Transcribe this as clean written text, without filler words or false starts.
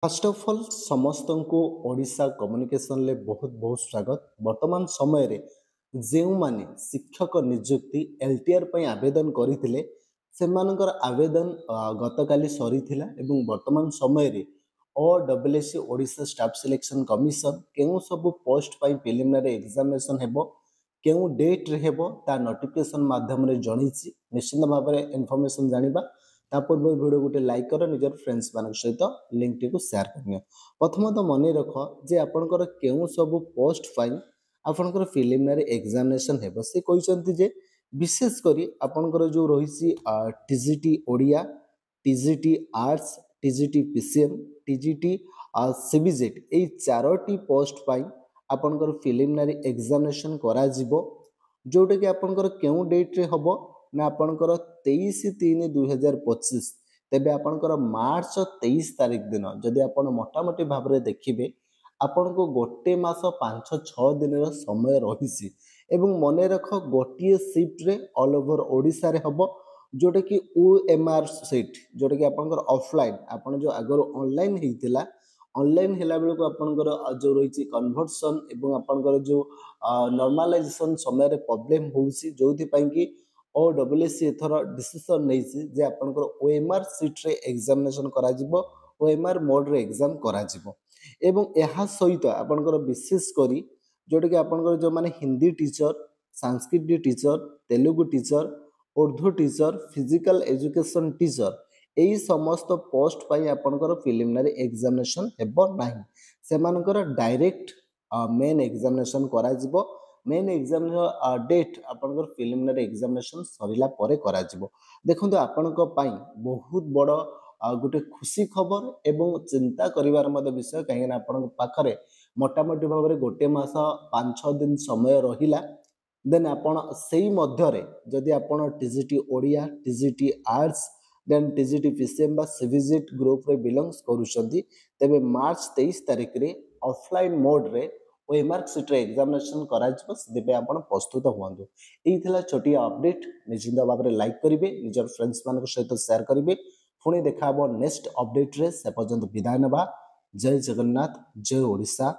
First of all समस्त को Odisha communication ले बहुत बहुत स्वागत। वर्तमान समय रे जेउ माने शिक्षक नियुक्ति एलटीआर पई आवेदन करिथिले सेमानकर आवेदन गतकाली सरीथिला एवं वर्तमान समय रे ओडब्ल्यूएससी ओडिशा स्टाफ सिलेक्शन कमिशन केउ सब पोस्ट पई प्रिलिमिनरी एग्जामिनेशन हेबो केउ डेट रे हेबो ता नोटिफिकेशन माध्यम रे जणीछि निश्चित भाव में इनफॉरमेशन जानिबा ता पूर्व वीडियो गोटे लाइक कर निजर फ्रेंड्स मान सहित लिंक टी को शेयर करनियो। प्रथम तो मन रख जे आपनकर केउ सब पोस्ट पाई आपनकर प्रिलिमिनरी एग्जामिनेशन हेबो से कहउचंती जे विशेष करी आपनकर जो रहिसी TGT Odia TGT arts TGT PCM TGT CBZ एई चारोटी पोस्ट पाई आपनकर प्रिलिमिनरी एग्जामिनेशन करा जिवो जोटा कि आपनकर केउ डेट रे हबो ना आपनकर 23/3/2025 तेबे आपनकर मार्च 23 तारिख दिन जदि आपण मोटामोटी भाव में देखिए आपण को गोटे मास 5-6 दिन समय रही एवं मन रख गोटे सिफ्ट रे ऑल ओवर ओडिशा रे हबो जोटा कि ओएमआर सीट जोटा कि आपनकर ऑफलाइन आपण जो आगर ऑनलाइन हेतिला ऑनलाइन हेला बेल को आपनकर जो रही कन्वर्सन एवं आपनकर जो नॉर्मलाइजेशन समय रे प्रॉब्लम होउसी जोथि पई कि ओडब्ल्यूएससी एथर डिसीजन नहीं जे आपनकर ओएमआर सीट रे एग्जामिनेशन करा जिवो ओएमआर मोड रे एग्जाम करा जिवो एवं एहा सहित आपनकर विशेष करी जोटा कि आपनकर जो माने Hindi teacher Sanskrit teacher Telugu teacher Urdu teacher physical education teacher एई समस्त पोस्ट पाई आपनकर प्रिलिमिनरी एग्जामिनेशन हेबो नाही सेमानकर डायरेक्ट मेन एग्जामिनेशन करा जिवो मेन एग्जाम डेट आपनकर प्रिलिमिनरी एग्जामिनेशन सरिला परे करा जिवो। देखंतु आपनक पई बहुत बड़ गोटे खुशी खबर एवं चिंता करिवार मध्य विषय कहीं ना आपनक पाखरे मोटामोटी भाव में गोटे मास 5-6 दिन समय रहिला देन आपण सेई मध्यरे जदि आपण TGT Odia TGT arts then TGT PCM बा सीबीजेट ग्रुप रे बिलोंग्स करूछंती तेबे मार्च 23 तारिख रे ऑफलाइन मोड रे ओएमआर सीट रे एग्जामिनेशन कराजिबो दिबे आपण प्रस्तुत हुअंतु। एई थिला छोटी अपडेट निश्चित भाव में लाइक करिवे निजर फ्रेंड्स मान सहित शेयर करिवे पुणी देखा नेक्स्ट अपडेट रे से पर्यंत विदाय नबा। जय जगन्नाथ जय ओडिशा।